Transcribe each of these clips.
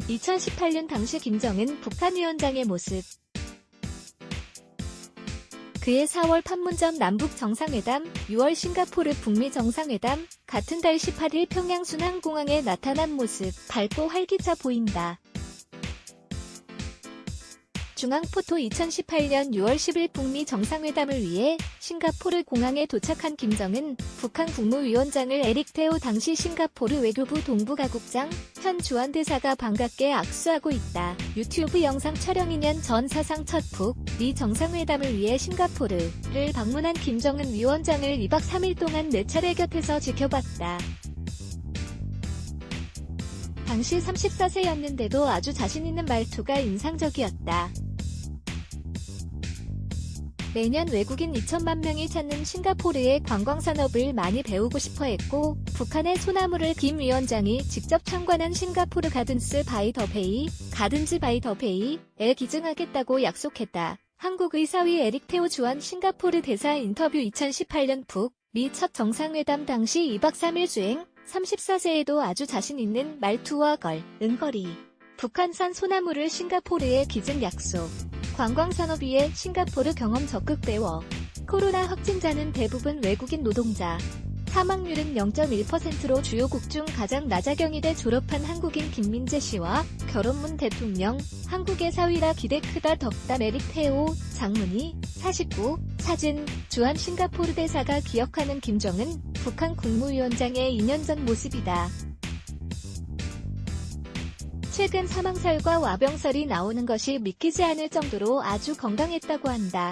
2018년 당시 김정은 북한 위원장의 모습. 그해 4월 판문점 남북 정상회담, 6월 싱가포르 북미 정상회담, 같은 달 18일 평양 순환공항에 나타난 모습, 밝고 활기차 보인다. 중앙포토 2018년 6월 10일 북미 정상회담을 위해 싱가포르 공항에 도착한 김정은 북한 국무위원장을 에릭 테오 당시 싱가포르 외교부 동부가국장 현 주한 대사가 반갑게 악수하고 있다. 유튜브 영상 촬영 2년 전 사상 첫 북미 정상회담을 위해 싱가포르를 방문한 김정은 위원장을 2박 3일 동안 4차례 곁에서 지켜봤다. 당시 34세였는데도 아주 자신있는 말투가 인상적이었다. 매년 외국인 2천만 명이 찾는 싱가포르의 관광산업을 많이 배우고 싶어 했고, 북한의 소나무를 김 위원장이 직접 참관한 싱가포르 가든스 바이 더 베이, 가든즈 바이 더 베이에 기증하겠다고 약속했다. 한국 의사위 에릭 테오 주한 싱가포르 대사 인터뷰 2018년 북미 첫 정상회담 당시 2박 3일 주행, 34세에도 아주 자신있는 말투와 은거리. 북한산 소나무를 싱가포르에 기증 약속. 관광산업위의 싱가포르 경험 적극 배워. 코로나 확진자는 대부분 외국인 노동자. 사망률은 0.1%로 주요국 중 가장 낮아경희대 졸업한 한국인 김민재 씨와 결혼문 대통령. 한국의 사위라 기대 크다 덕담 에릭 테오 장문의 49 사진 주한 싱가포르 대사가 기억하는 김정은 북한 국무위원장의 2년 전 모습이다. 최근 사망설과 와병설이 나오는 것이 믿기지 않을 정도로 아주 건강했다고 한다.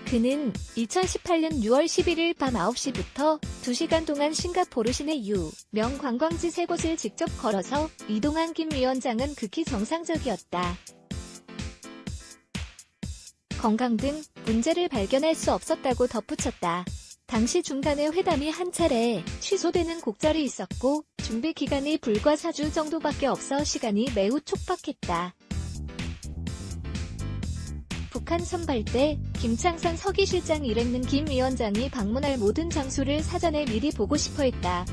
그는 2018년 6월 11일 밤 9시부터 2시간 동안 싱가포르 시내 유명 관광지 3곳을 직접 걸어서 이동한 김 위원장은 극히 정상적이었다. 건강 등 문제를 발견할 수 없었다고 덧붙였다. 당시 중간에 회담이 한 차례 취소되는 곡절이 있었고 준비 기간이 불과 4주 정도밖에 없어 시간이 매우 촉박했다. 북한 선발대 김창선 서기실장 일행는 김 위원장이 방문할 모든 장소를 사전에 미리 보고 싶어했다.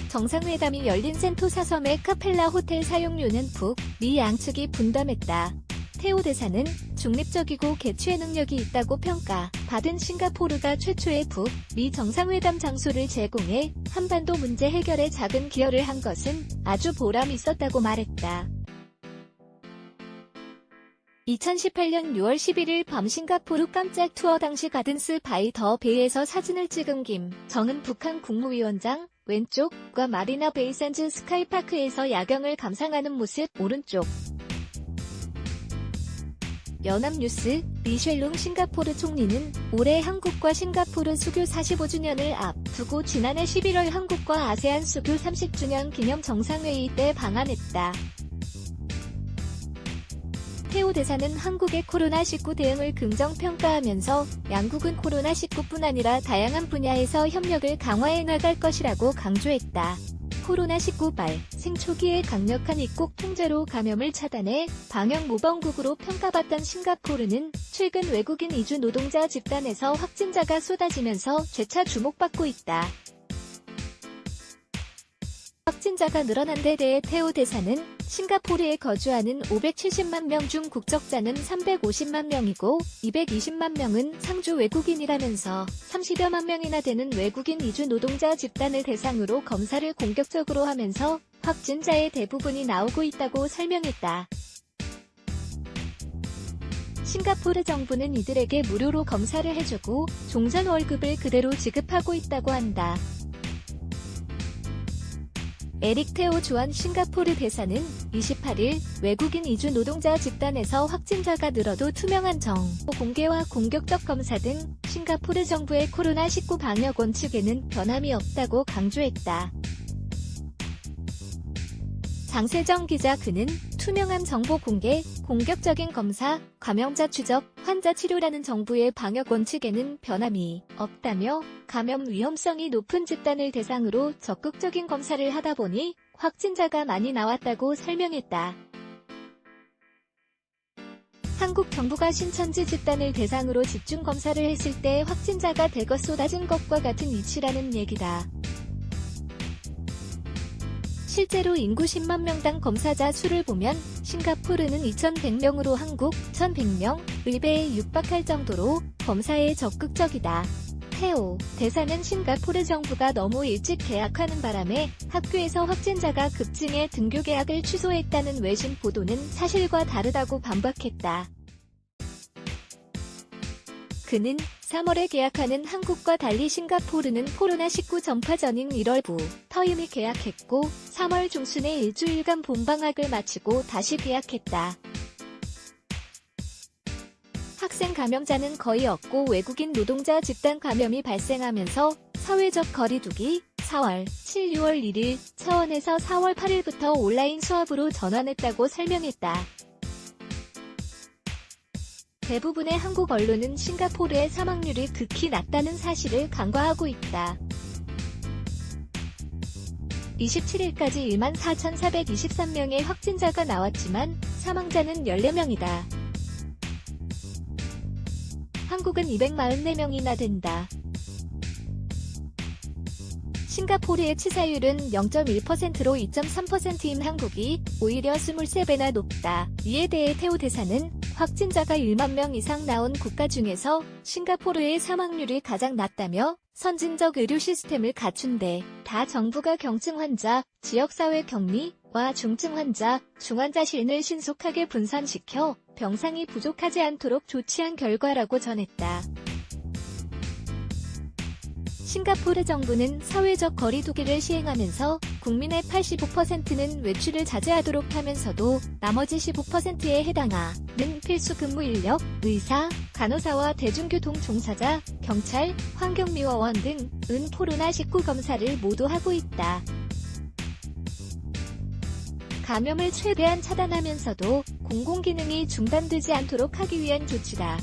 정상회담이 열린 센토사 섬의 카펠라 호텔 사용료는 북미 양측이 분담했다. 테오 대사는 중립적이고 개최 능력이 있다고 평가받은 싱가포르가 최초의 북미 정상회담 장소를 제공해 한반도 문제 해결에 작은 기여를 한 것은 아주 보람 있었다고 말했다. 2018년 6월 11일 밤 싱가포르 깜짝 투어 당시 가든스 바이 더 베이에서 사진을 찍은 김정은 북한 국무위원장 왼쪽과 마리나 베이 샌즈 스카이파크에서 야경을 감상하는 모습 오른쪽. 연합뉴스 리쉘룽 싱가포르 총리는 올해 한국과 싱가포르 수교 45주년을 앞두고 지난해 11월 한국과 아세안 수교 30주년 기념 정상회의 때 방한했다. 테오 대사는 한국의 코로나19 대응을 긍정평가하면서 양국은 코로나19뿐 아니라 다양한 분야에서 협력을 강화해 나갈 것이라고 강조했다. 코로나19 발생 초기에 강력한 입국 통제로 감염을 차단해 방역 모범국으로 평가받던 싱가포르는 최근 외국인 이주 노동자 집단에서 확진자가 쏟아지면서 재차 주목받고 있다. 확진자가 늘어난 데 대해 테오 대사는 싱가포르에 거주하는 570만 명 중 국적자는 350만 명이고 220만 명은 상주 외국인이라면서 30여만 명이나 되는 외국인 이주 노동자 집단을 대상으로 검사를 공격적으로 하면서 확진자의 대부분이 나오고 있다고 설명했다. 싱가포르 정부는 이들에게 무료로 검사를 해주고 종전 월급을 그대로 지급하고 있다고 한다. 에릭 테오 주한 싱가포르 대사는 28일 외국인 이주 노동자 집단에서 확진자가 늘어도 투명한 정보 공개와 공격적 검사 등 싱가포르 정부의 코로나19 방역 원칙에는 변함이 없다고 강조했다. 장세정 기자 그는 투명한 정보 공개, 공격적인 검사, 감염자 추적, 환자 치료라는 정부의 방역 원칙에는 변함이 없다며 감염 위험성이 높은 집단을 대상으로 적극적인 검사를 하다 보니 확진자가 많이 나왔다고 설명했다. 한국 정부가 신천지 집단을 대상으로 집중 검사를 했을 때 확진자가 대거 쏟아진 것과 같은 이치라는 얘기다. 실제로 인구 10만 명당 검사자 수를 보면 싱가포르는 2,100명으로 한국 1,100명, 의배에 육박할 정도로 검사에 적극적이다. 태오 대사는 싱가포르 정부가 너무 일찍 개학하는 바람에 학교에서 확진자가 급증해 등교 개학을 취소했다는 외신 보도는 사실과 다르다고 반박했다. 그는 3월에 개학하는 한국과 달리 싱가포르는 코로나19 전파 전인 1월부 터임이 개학했고 3월 중순에 일주일간 봄방학을 마치고 다시 개학했다. 학생 감염자는 거의 없고 외국인 노동자 집단 감염이 발생하면서 사회적 거리두기 4월, 7, 6월 1일 차원에서 4월 8일부터 온라인 수업으로 전환했다고 설명했다. 대부분의 한국 언론은 싱가포르의 사망률이 극히 낮다는 사실을 간과하고 있다. 27일까지 14,423명의 확진자가 나왔지만 사망자는 14명이다. 한국은 244명이나 된다. 싱가포르의 치사율은 0.1%로 2.3%인 한국이 오히려 23배나 높다. 이에 대해 태오 대사는 확진자가 1만 명 이상 나온 국가 중에서 싱가포르의 사망률이 가장 낮다며 선진적 의료 시스템을 갖춘 데 다 정부가 경증 환자, 지역사회 격리와 중증 환자, 중환자실을 신속하게 분산시켜 병상이 부족하지 않도록 조치한 결과라고 전했다. 싱가포르 정부는 사회적 거리두기를 시행하면서 국민의 85%는 외출을 자제하도록 하면서도 나머지 15%에 해당하는 필수 근무 인력, 의사, 간호사와 대중교통 종사자, 경찰, 환경미화원 등은 코로나19 검사를 모두 하고 있다. 감염을 최대한 차단하면서도 공공기능이 중단되지 않도록 하기 위한 조치다.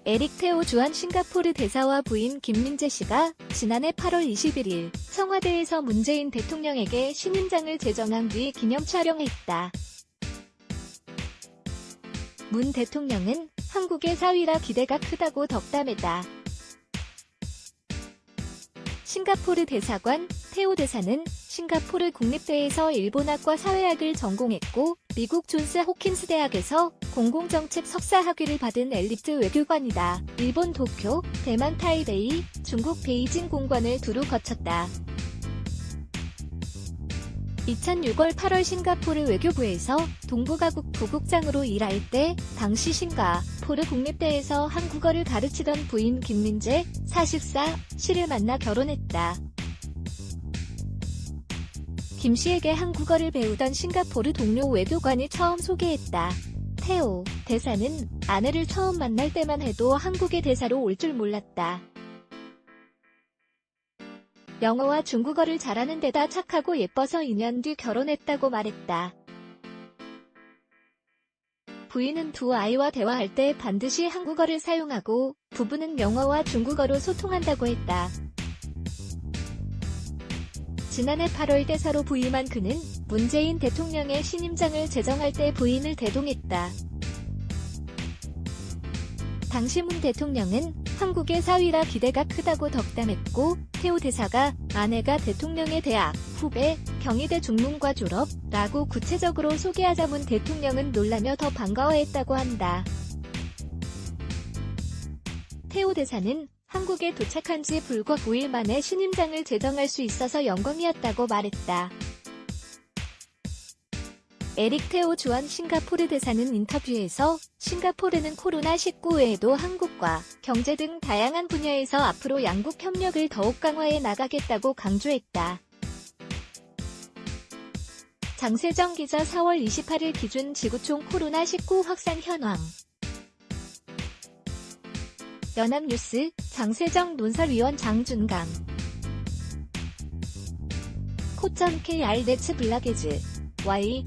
에릭 테오 주한 싱가포르 대사와 부인 김민재 씨가 지난해 8월 21일 청와대에서 문재인 대통령에게 신임장을 제정한 뒤 기념 촬영했다. 문 대통령은 한국의 사위라 기대가 크다고 덕담했다. 싱가포르 대사관 테오 대사는 싱가포르 국립대에서 일본학과 사회학을 전공했고 미국 존스 호킨스 대학에서 공공정책 석사 학위를 받은 엘리트 외교관이다. 일본 도쿄, 대만 타이베이, 중국 베이징 공관을 두루 거쳤다. 2006월 8월 싱가포르 외교부에서 동북아국 부국장으로 일할 때 당시 싱가포르 국립대에서 한국어를 가르치던 부인 김민재 44씨를 만나 결혼했다. 김 씨에게 한국어를 배우던 싱가포르 동료 외교관이 처음 소개했다. 테오 대사는 아내를 처음 만날 때만 해도 한국의 대사로 올 줄 몰랐다. 영어와 중국어를 잘하는 데다 착하고 예뻐서 2년 뒤 결혼했다고 말했다. 부인은 두 아이와 대화할 때 반드시 한국어를 사용하고 부부는 영어와 중국어로 소통한다고 했다. 지난해 8월 대사로 부임한 그는 문재인 대통령의 신임장을 제정할 때 부인을 대동했다. 당시 문 대통령은 한국의 사위라 기대가 크다고 덕담했고 테오 대사가 아내가 대통령의 대학, 후배, 경희대 중문과 졸업라고 구체적으로 소개하자 문 대통령은 놀라며 더 반가워했다고 한다. 테오 대사는 한국에 도착한 지 불과 9일 만에 신임장을 제정할 수 있어서 영광이었다고 말했다. 에릭 테오 주한 싱가포르 대사는 인터뷰에서 싱가포르는 코로나19 외에도 한국과 경제 등 다양한 분야에서 앞으로 양국 협력을 더욱 강화해 나가겠다고 강조했다. 장세정 기자 4월 28일 기준 지구촌 코로나19 확산 현황. 연합뉴스 장세정 논설위원 장준강 코.kr 네츠 블라게즈 Y